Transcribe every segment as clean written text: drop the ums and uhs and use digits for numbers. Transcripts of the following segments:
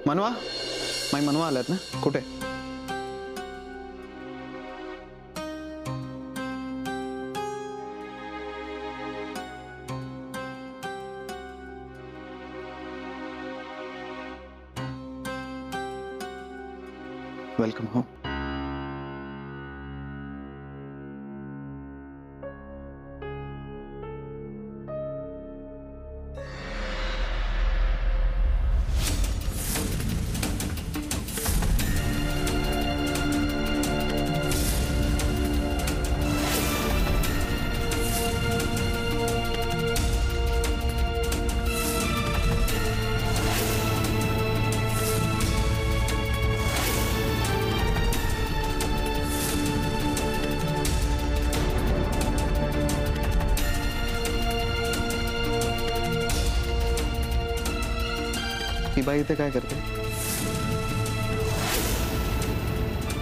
मनवा माई मनवा आल्यात ना? कुठे? Welcome home. ही बाई इथे काय करते?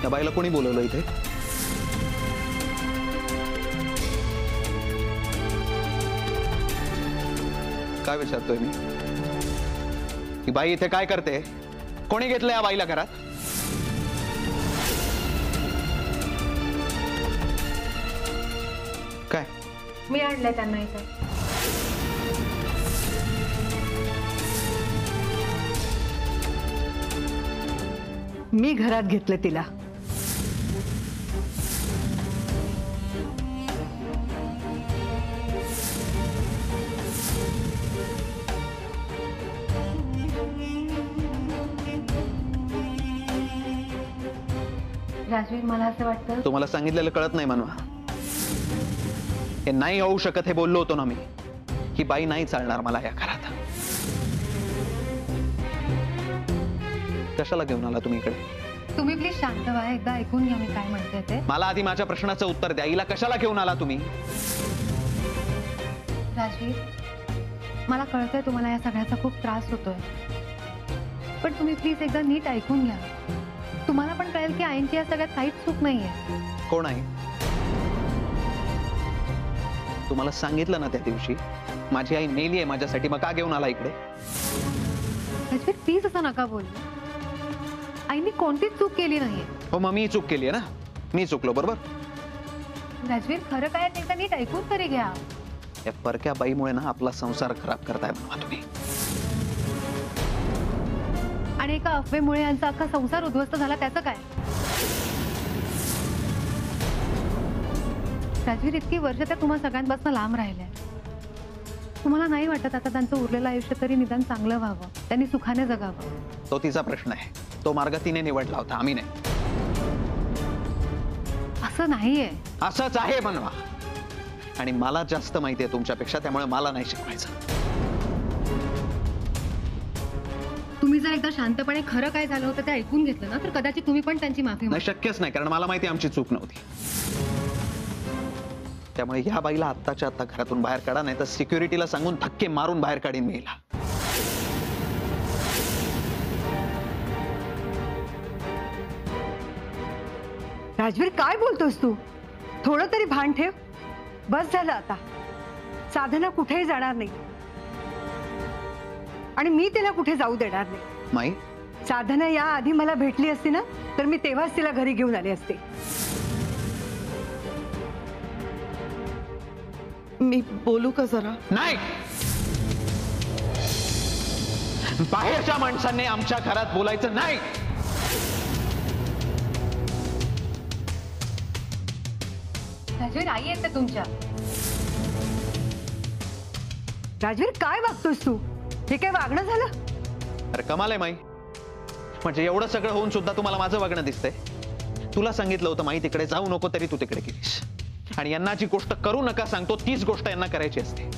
या बाईला कोणी बोलवलं इथे? काय विचारतोय मी? ही बाई इथे काय करते? कोणी घेतलं या बाईला घरात? काय? मी आणलंय त्यांना इथे. मी घरात घेतले तिला. राजवीर, मला असं वाटतं तुम्हाला सांगितलेलं कळत नाही मनवा. हे नाही होऊ शकत हे बोललो होतो ना मी. ही बाई नाही चालणार मला या घरात. कशाला घेऊन आला तुम्ही इकडे? तुम्ही प्लीज शांत व्हा. एकदा ऐकून घ्या मी काय म्हणते ते. मला आधी माझ्या प्रश्नाचं उत्तर द्या. हिला कशाला घेऊन आला तुम्ही? राजवीर, मला कळतंय तुम्हाला या सगळ्याचा खूप त्रास होतोय, पण तुम्ही प्लीज एकदा नीट ऐकून घ्या. तुम्हाला पण कळेल की आईंची या सगळ्यात काहीच चूक नाहीये. कोण आहे? तुम्हाला सांगितलं ना त्या दिवशी माझी आई मेली आहे माझ्यासाठी, मग का घेऊन आला इकडे? राजवीर, प्लीज असं नका बोलू. आईने कोणतीच चूक केली नाहीये. हो, मग मी चूक केली आहे ना. मी चुकलो बरोबर. राजवीर, खरं काय ते एकदा नीट ऐकून तरी घ्या. या परक्या बाईमुळे ना आपला संसार खराब करताय म्हणा तुम्ही. आणि एका अफवेमुळे यांचा अख्खा संसार उद्ध्वस्त झाला, त्याचं काय? राजवीर, इतकी वर्ष त्या तुम्हा सगळ्यांपासून लांब राहिल्या. तुम्हाला नाही वाटत आता त्यांचं उरलेलं आयुष्य तरी निदान चांगलं व्हावं, त्यांनी सुखाने जगावं? तो तिचा प्रश्न आहे. तो मार्ग तिने निवडला होता, आम्ही नाही. असं नाहीये. असंच आहे मनवा. आणि मला जास्त माहिती आहे तुमच्यापेक्षा, त्यामुळे मला नाही शिकवायचं. तुम्ही जर एकदा शांतपणे खरं काय झालं होतं ते ऐकून घेतलं ना, तर कदाचित तुम्ही पण त्यांची माफी नाही. शक्यच नाही, कारण मला माहिती आमची चूक नव्हती. त्यामुळे ह्या बाईला आत्ताच्या आत्ता घरातून बाहेर काढा, नाही तर सिक्युरिटीला सांगून धक्के मारून बाहेर काढीन मी हिला. राजवीर, काय बोलतोस तू? थोडं तरी भान ठेव. बस झालं आता. साधना कुठेही जाणार नाही आणि मी तिला कुठे जाऊ देणार नाही. माई, साधना या आधी मला भेटली असती ना, तर मी तेव्हाच तिला घरी घेऊन आले असते. मी बोलू का जरा? नाही. बाहेरच्या माणसांनी आमच्या घरात बोलायचं नाही. राजवीर, आई येते तुमच्या. राजवीर, काय वागतोस तू? हे काय वागणं झालं? अरे कमाल आहे माई. म्हणजे एवढं सगळं होऊन सुद्धा तुम्हाला माझं वागणं दिसतंय? तुला सांगितलं होतं माई तिकडे जाऊ नको, तरी तू तिकडे गेलीस. आणि यांना जी गोष्ट करू नका सांगतो तीच गोष्ट यांना करायची असते.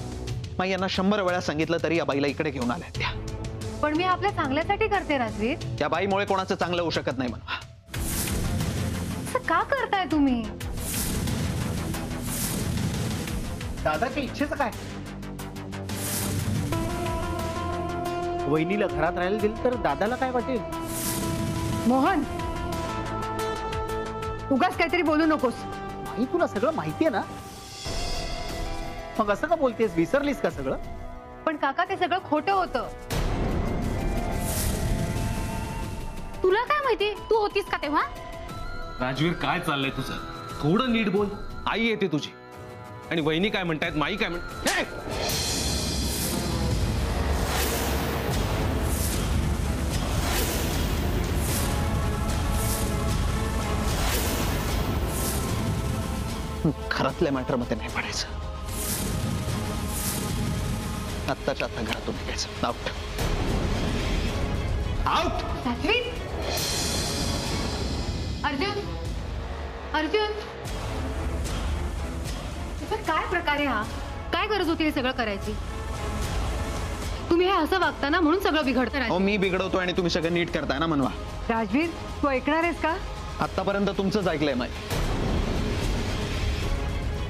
माई, यांना 100 वेळा सांगितलं तरी या बाईला इकडे घेऊन आल्या त्या. पण मी आपल्या चांगल्यासाठी करते राजवीर. त्या बाईमुळे कोणाचं चांगलं होऊ शकत नाही म्हणा. असं का करताय तुम्ही? दादाच्या इच्छेचं काय? वहिनीला घरात राहायला दिलं तर दादाला काय वाटेल? मोहन, उगाच काहीतरी बोलू नकोस. आई, तुला सगळं माहितीये ना, मग असं का बोलतेस? विसरलीस का सगळं? पण काका, ते सगळं खोटं होतं. तुला काय माहिती, तू होतीस का तेव्हा? राजवीर काय चाललंय तुझं? थोडं नीट बोल. आई येते तुझी आणि वहिनी काय म्हणतायत, माई काय म्हणताय? घरातल्या मॅटर मध्ये नाही पडायचं. आत्ताच्या आता घरातून निघायचं. Out out. राजवीर, अर्जुन, अर्जुन, तुझा काय प्रकार आहे हा? काय गरज होती हे सगळं करायची? तुम्ही हे असं वागता ना, म्हणून सगळं बिघडतं. हो, मी बिघडवतो आणि तुम्ही सगळं नीट करताय ना मनवा. राजवीर, तू ऐकणार आहेस का? आतापर्यंत तुमचंच ऐकलंय माई.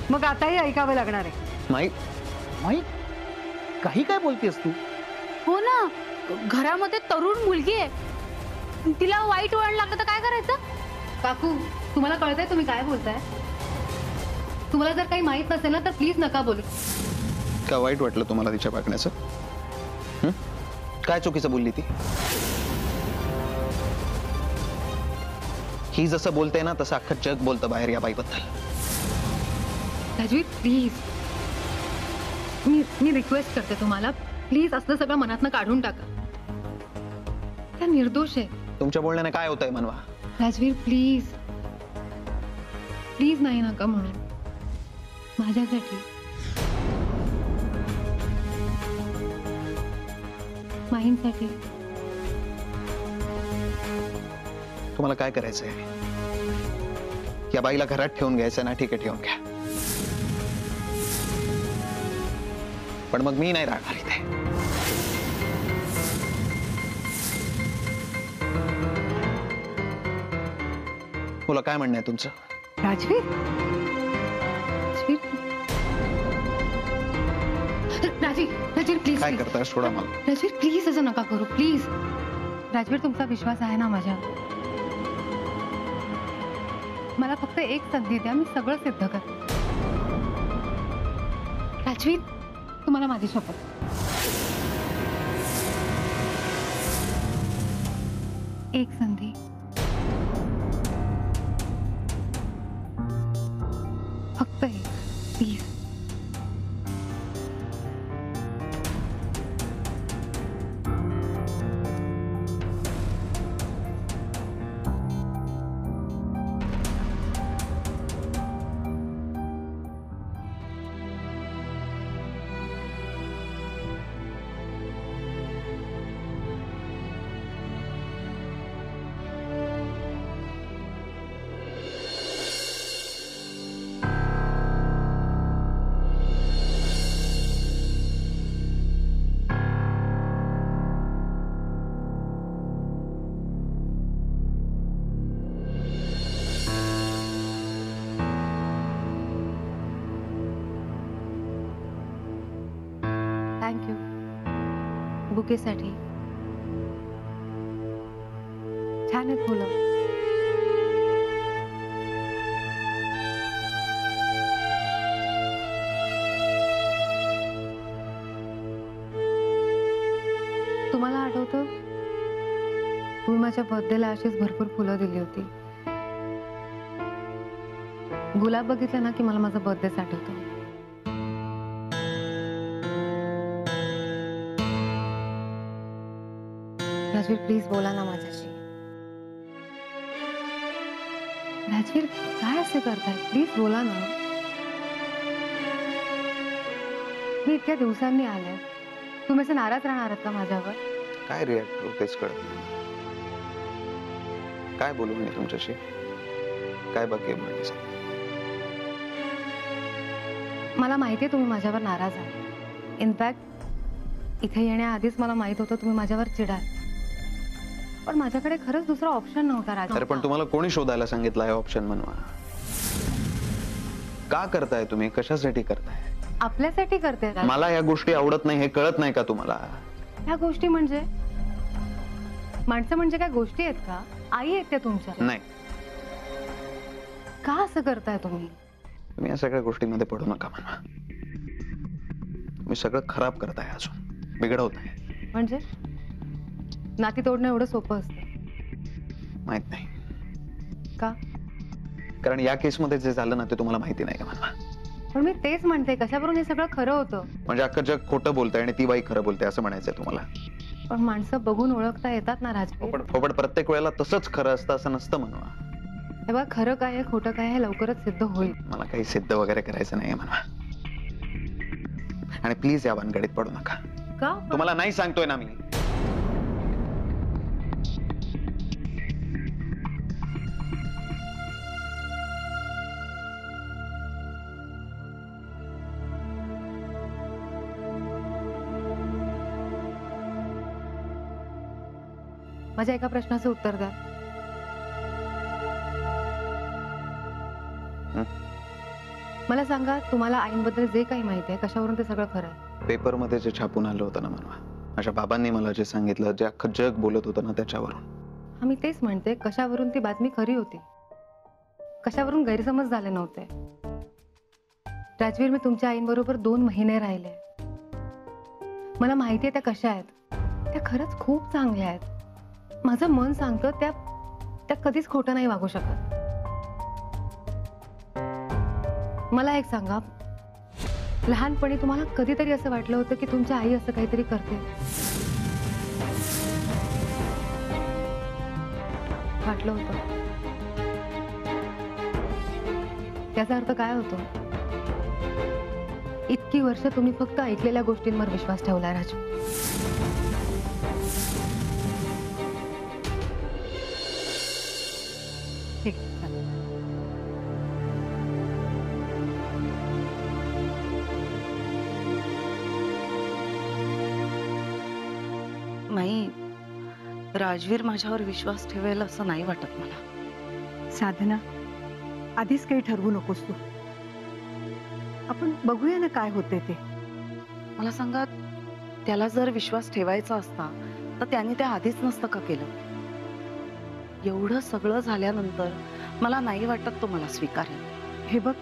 मग आताही ऐकावं लागणार आहे. माई, माई काही काय बोलतेस तू? हो ना, घरामध्ये तरुण मुलगी आहे, तिला वाईट वळण लागलं तर काय करायचं? काकू, तुम्हाला कळतंय तुम्ही काय बोलताय? तुम्हाला जर काही माहित नसेल ना तर प्लीज नका बोलू. का वाईट वाटलं तुम्हाला तिच्या वागण्याचं? काय चुकीचं बोलली ती? ही जसं बोलते ना तसं अख्खं जग बोलतं बाहेर या बाईबद्दल. राजवीर, प्लीज, मी रिक्वेस्ट करते तुम्हाला, प्लीज असलं सगळं मनातनं काढून टाका. त्या निर्दोष आहे. तुमच्या बोलण्याने काय होतंय मनवा? राजवीर, प्लीज प्लीज नाही नका म्हणून. माझ्यासाठी, माहींसाठी. तुम्हाला काय करायचंय? या बाईला घरात ठेवून घ्यायचं ना? ठीक आहे, ठेवून घ्या. पण मग मी नाही राहणार इथे. बोला, काय म्हणणं आहे तुमचं? राजवीर, राजवीर प्लीज. काय करताय? सोडा मला. राजवीर प्लीज असं नका करू, प्लीज. राजवीर, तुमचा विश्वास आहे ना माझ्यावर? मला फक्त एक संधी द्या, मी सगळं सिद्ध कर. राजवीर, तुम्हाला माझी शपथ. एक संधी, फक्त एक, प्लीज. थँक्यू बुकेसाठी. छान आहेत फुलं. तुम्हाला आठवतं, तुम्ही माझ्या बर्थडेला अशीच भरपूर फुलं दिली होती. गुलाब बघितलं ना की मला माझा बर्थडेच आठवतो. राजवीर, प्लीज बोला ना माझ्याशी. राजवीर, काय असं करताय? प्लीज बोला ना. मी इतक्या दिवसांनी आले, तुम्ही असं नाराज राहणार आहात का माझ्यावर? काय रिॲक्ट करू तेच कळत नाही. काय बोलू मी तुमच्याशी? काय बाकी आहे माझ्यासाठी? मला माहिती आहे तुम्ही माझ्यावर नाराज आहात. इनफॅक्ट इथे येण्याआधीच मला माहित होतं तुम्ही माझ्यावर चिडाल. पण माझ्याकडे खरंच दुसरा ऑप्शन नव्हता राज. अरे पण तुम्हाला कोणी शोधायला सांगितलं आहे ऑप्शन म्हणवा? का करताय तुम्ही? कशासाठी करताय? आपल्यासाठी करते राज. मला या गोष्टी आवडत नाही हे कळत नाही का तुम्हाला? ह्या गोष्टी म्हणजे माणसं म्हणजे काय गोष्टी आहेत का? आई आहेत त्या तुमच्या? नाही. का असं करताय तुम्ही? तुम्ही या सगळ्या गोष्टींमध्ये पडू नका म्हणा. तुम्ही सगळं खराब करताय, अजून बिघडवताय. म्हणजे नाती तोडणं एवढं सोपं असतं? माहित नाही. का? कारण या केसमध्ये जे झालं ना ते तुम्हाला माहिती नाही का मला. पण मी तेच म्हणते, कशावरून हे सगळं खरं होतं? म्हणजे अख्खं जग खोटं बोलतंय आणि ती बाई खरं बोलते असं म्हणायचंय तुम्हाला. पण माणसं बघून ओळखता येतात ना राजवीर. पण प्रत्येक वेळेला तसंच खरं असतं असं नसतं म्हणा. हे बघ, खरं काय आहे खोटं काय आहे लवकरच सिद्ध होईल. मला काही सिद्ध वगैरे करायचं नाहीये म्हणा. आणि प्लीज या भानगडीत पडू नका. का? तुम्हाला नाही सांगतोय ना मी. माझ्या एका प्रश्नाचं उत्तर द्या. मला सांगा, तुम्हाला आईंबद्दल जे काही माहिती आहे कशावरून ते सगळं खरं आहे? पेपरमध्ये जे छापून आलं होतं ना म्हणवा, माझ्या बाबांनी मला जे सांगितलं, जे अख्खं जग बोलत होतं ना त्याच्यावरून. आम्ही तेच म्हणते, कशावरून ती बातमी खरी होती, कशावरून गैरसमज झाले नव्हते. राजवीर, मी तुमच्या आईंबरोबर 2 महिने राहिले. मला माहिती आहे त्या कशा आहेत. त्या खरंच खूप चांगल्या आहेत. माझं मन सांगतं त्या कधीच खोटं नाही वागू शकत. मला एक सांगा, लहानपणी तुम्हाला कधीतरी असं वाटलं होतं की तुमची आई असं काहीतरी करते? वाटलं होतं? त्याचा अर्थ काय होतो? इतकी वर्ष तुम्ही फक्त ऐकलेल्या गोष्टींवर विश्वास ठेवला राजू. ठीक आहे, चालेल. नाही, राजवीर माझ्यावर विश्वास ठेवेल असं नाही वाटत मला. साधना, आधीच काही ठरवू नकोस तू. आपण बघूया ना काय होते ते. मला सांगा, त्याला जर विश्वास ठेवायचा असता तर त्याने ते आधीच नसतं का केलं? एवढं सगळं झाल्यानंतर मला नाही वाटत तो मला स्वीकारेल. हे बघ,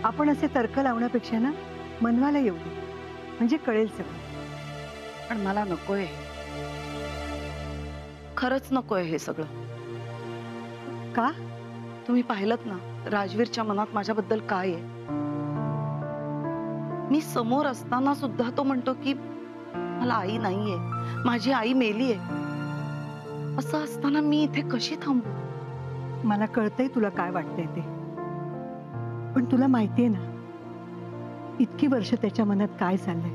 आपण असे तर्क लावण्यापेक्षा ना मनवाला येऊ दे, म्हणजे कळेल सगळं. पण मला नकोय, खरंच नकोय हे सगळं. का? तुम्ही पाहिलत ना राजवीरच्या मनात माझ्याबद्दल काय आहे. मी समोर असताना सुद्धा तो म्हणतो की मला आई नाहीये, माझी आई मेलीये. असं असताना मी इथे कशी थांबू? मला कळतंय तुला काय वाटतंय ते, पण तुला माहितीये ना इतकी वर्ष त्याच्या मनात काय चाललंय.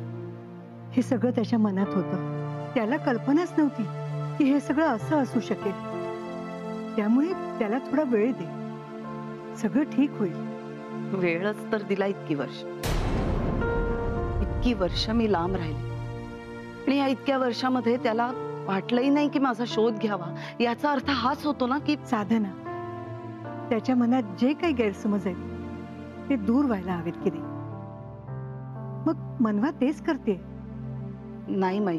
हे सगळं त्याच्या मनात होतं. त्याला कल्पनाच नव्हती की हे सगळं असं असू शकेल. त्यामुळे त्याला थोडा वेळ दे, सगळं ठीक होईल. वेळच तर दिला इतकी वर्ष मी लांब राहिले. आणि या इतक्या वर्षामध्ये त्याला वाटलंही नाही की माझा शोध घ्यावा. याचा अर्थ हाच होतो ना की साधना, त्याच्या मनात जे काही गैरसमज आहेत ते दूर व्हायला हवेत की नाही. मग मनवा तेच करते. नाही माई,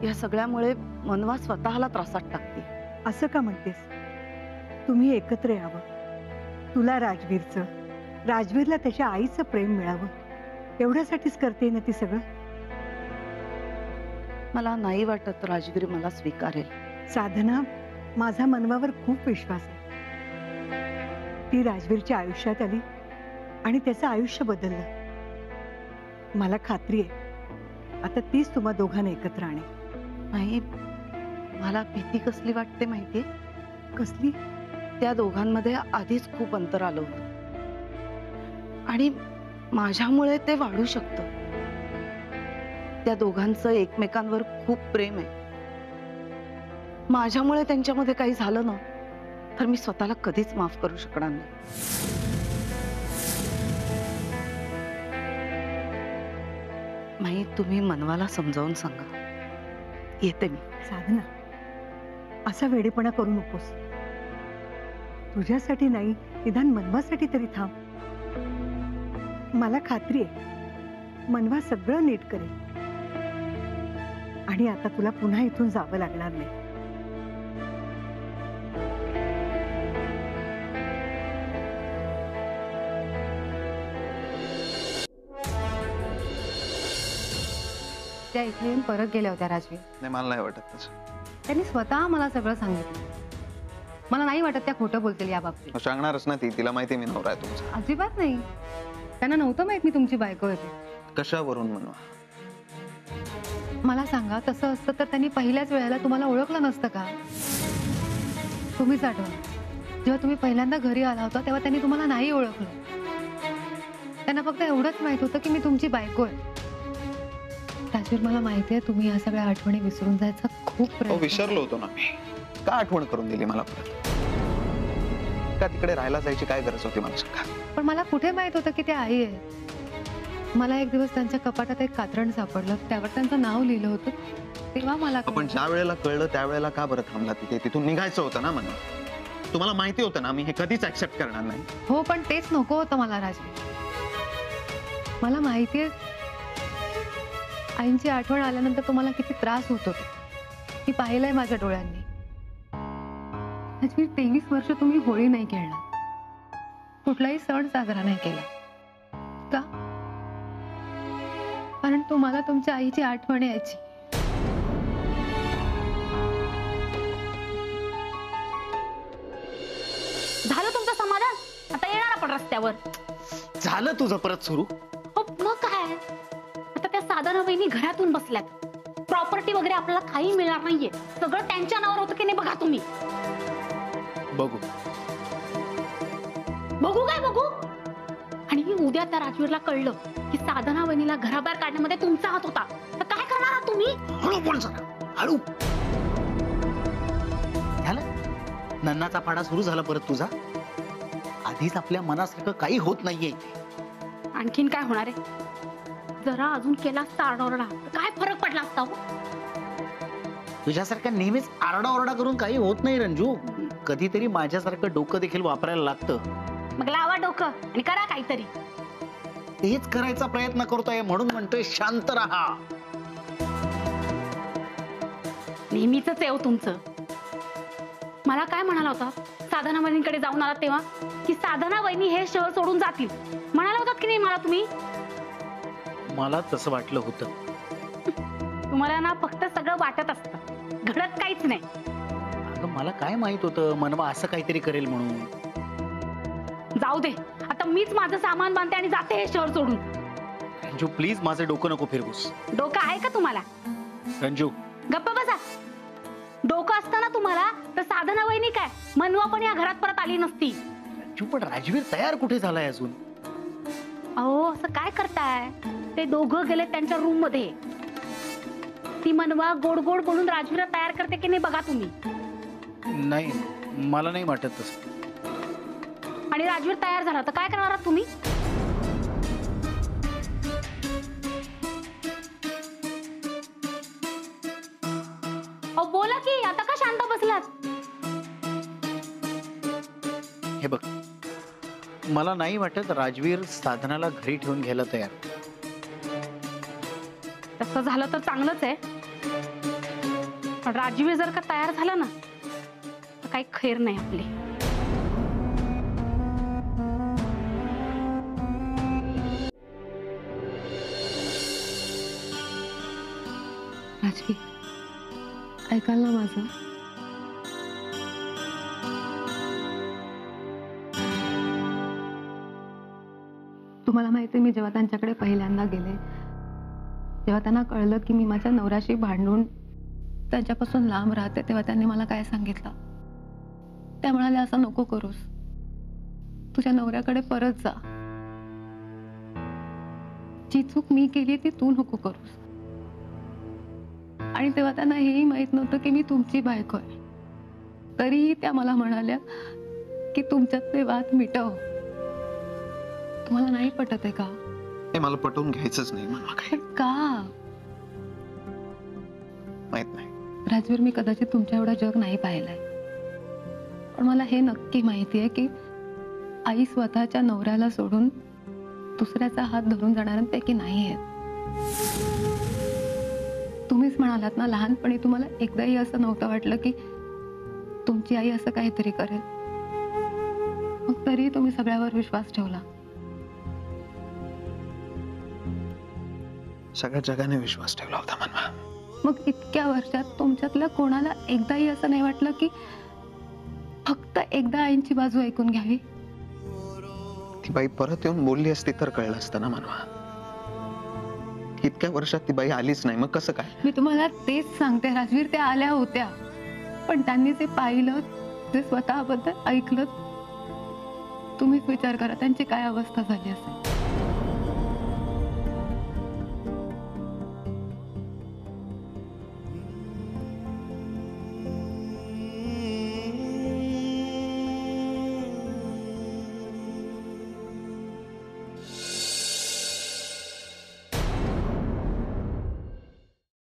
या सगळ्यामुळे मनवा स्वतःला त्रासात टाकते. असं का म्हणतेस? तुम्ही एकत्र यावं. तुला राजवीरचं, राजवीरला त्याच्या आईचं प्रेम मिळावं, एवढ्यासाठीच करते ना ती सगळं. मला नाही वाटत राजवीर मला स्वीकारेल. साधना, माझा मनवावर खूप विश्वास आहे. ती राजवीरच्या आयुष्यात आली आणि त्याचं आयुष्य बदललं. मला खात्री आहे आता तीच तुम्हा दोघांना एकत्र आणेल. नाही, मला भीती कसली वाटते माहितीये? कसली? त्या दोघांमध्ये आधीच खूप अंतर आलं होतं आणि माझ्यामुळे ते वाढू शकतं. त्या दोघांचं एकमेकांवर खूप प्रेम आहे. माझ्यामुळे त्यांच्यामध्ये काही झालं ना तर मी स्वतःला कधीच माफ करू शकणार नाही. माई, तुम्ही मनवाला समजावून सांगा. येते मी. साधना, असा वेडेपणा करू नकोस. तुझ्यासाठी नाही, निदान मनवासाठी तरी थांब. मला खात्री आहे मनवा सगळं नीट करेल आणि आता तुला पुन्हा इथून जावं लागणार नाही. त्या इथे येऊन परत गेल्या होत्या राजवीर. नाही, मला नाही वाटत तसं. त्यांनी स्वतः मला सगळं सांगितलं. मला नाही वाटत त्या खोटं बोलतील या बाबतीत. सांगणारच ना ती, तिला माहिती मी नवरा आहे तुमचा. अजिबात नाही. त्यांना नव्हतं माहित मी तुमची बायको आहे ते. कशावरून म्हणवा? मला सांगा, तसं असतं तर त्यांनी पहिल्याच वेळेला तुम्हाला ओळखलं नसतं का? तुम्हीच आठवा, जेव्हा तुम्ही पहिल्यांदा घरी आला होता तेव्हा त्यांनी तुम्हाला नाही ओळखलं. त्यांना फक्त एवढंच माहित होतं की मी तुमची बायको आहे. राजवीर, मला माहिती आहे तुम्ही या सगळ्या आठवणी विसरून जायचा खूप प्रयत्न. विसरलो होतो ना मी. का आठवण करून दिली मला परत? का तिकडे राहायला जायची काय गरज होती मला सांगा? पण मला कुठे माहित होतं की ते आई आहे. मला एक दिवस त्यांच्या कपाटात एक कात्रण सापडलं, त्यावर त्यांचं नाव लिहिलं होतं. तेव्हा मला आपण ज्या वेळेला कळलं त्यावेळेला का बरं थांबला तिथे? तिथून निघायचं होतं ना मला. तुम्हाला माहिती होतं ना मी हे कधीच ऍक्सेप्ट करणार नाही. हो, पण तेच नको होतं मला राजवीर. मला माहितीये आईंची आठवण आल्यानंतर तुम्हाला किती त्रास होत होता. मी पाहिलंय माझ्या डोळ्यांनी. राजवीर, 23 वर्ष तुम्ही होळी नाही खेळला, कुठलाही सण साजरा नाही केला. का? कारण तुम्हाला तुमच्या आईची आठवण यायची. झालं तुमचं समाधान? आता येणार आपण रस्त्यावर. झालं तुझं परत सुरू? हो, मग काय? आता त्या साधना वहिनी घरातून बसल्यात. प्रॉपर्टी वगैरे आपल्याला काही मिळणार नाहीये. सगळं त्यांच्या नावावर होतं की नाही बघा तुम्ही. बघू. बघू काय बघू? आणि उद्या त्या राजवीरला कळलं की साधना वहिनीला घराबाहेर काढण्यामध्ये तुमचा हात होता, तर काय करणार आहात तुम्ही? हळू बोल जरा, हळू. झालं? नन्नाचा पाडा सुरू झाला परत तुझा? आधीच आपल्या मनासारखं काही होत नाहीये. आणखीन काय होणार आहे? जरा अजून केला असता आरडाओरडा तर काय फरक पडला असता हो? तुझ्यासारखं नेहमीच आरडाओरडा करून काही होत नाही रंजू. कधीतरी माझ्यासारखं डोकं देखील वापरायला लागतं. मग लावा डोकं आणि करा काहीतरी. तेच करायचा प्रयत्न करतोय म्हणून म्हणतोय शांत राहा. नेहमीच आहे हो तुमचं. मला काय म्हणाला होता साधना वहिनीकडे जाऊन आलात तेव्हा, की साधना वहिनी हे शहर सोडून जातील म्हणाला होतात की नाही मला तुम्ही? मला तसं वाटलं होतं. तुम्हाला ना फक्त सगळं वाटत असतं, घडत काहीच नाही. अगं मला काय माहित होतं मनवा असं काहीतरी करेल म्हणून. जाऊ दे, आता मीच माझं सामान बांधते आणि जाते हे शहर सोडून. रंजू प्लीज माझं डोकं नको फिरवूस. डोकं आहे का तुम्हाला? रंजू गप्प बसा. डोकं असतं ना तुम्हाला तर साधना वहिनी काय मनवा पण या घरात परत आली नसती. रंजू पण राजवीर तयार कुठे झालाय अजून? अहो, असं काय करताय? ते दोघं गेले त्यांच्या रूम मध्ये. ती मनवा गोड गोड बोलून राजवीर तयार करते की नाही बघा तुम्ही. नाही, मला नाही वाटत तसं. आणि राजवीर तयार झाला तर काय करणार आहात तुम्ही? अहो बोला की, आता का शांत बसलात? हे बघ, मला नाही वाटत राजवीर साधनाला घरी ठेवून घ्यायला तयार. तसं झालं तर चांगलंच आहे, पण राजवीर जर का तयार झाला ना तर काही खैर नाही आपली. राजवीर, ऐकाल ना माझं? तुम्हाला माहिती आहे, मी जेव्हा त्यांच्याकडे पहिल्यांदा गेले, जेव्हा त्यांना कळलं की मी माझ्या नवऱ्याशी भांडून त्यांच्यापासून लांब राहते, तेव्हा त्यांनी मला काय सांगितलं? त्या म्हणाल्या, असं नको करूस, तुझ्या नवऱ्याकडे परत जा. जी चूक मी केली ती तू नको करूस. आणि तेव्हा त्यांना हेही माहित नव्हतं की मी तुमची बायको आहे. तरीही त्या मला म्हणाल्या की तुमच्यातले वाद मिटव. तुम्हाला नाही पटत आहे का? हे मला पटवून घ्यायचंच नाही मला काही. पण का? माहित नाही राजवीर, मी कदाचित तुमच्या एवढं जग नाही पाहिलंय, पण मला हे नक्की माहिती आहे की आई स्वतःच्या नवऱ्याला सोडून दुसऱ्याचा हात धरून जाणाऱ्यांपैकी नाही आहेत. तुम्हीच म्हणालात ना, लहानपणी तुम्हाला एकदाही असं नव्हतं वाटलं की तुमची आई असं काहीतरी करेल, मग तरी तुम्ही सगळ्यावर विश्वास ठेवला. सगळ्या जगाने विश्वास ठेवला होता मनवा. मग इतक्या वर्षात तुमच्यातल्या कोणाला एकदाही असं नाही वाटलं की फक्त एकदा आईंची बाजू ऐकून घ्यावी? ती बाई परत येऊन बोलली असती तर कळलं असतं ना मनवा. इतक्या वर्षात ती बाई आलीच नाही, मग कसं काय? मी तुम्हाला तेच सांगते राजवीर, त्या आल्या होत्या, पण त्यांनी जे पाहिलं, जे स्वतःबद्दल ऐकलं, तुम्हीच विचार करा त्यांची काय अवस्था झाली असेल.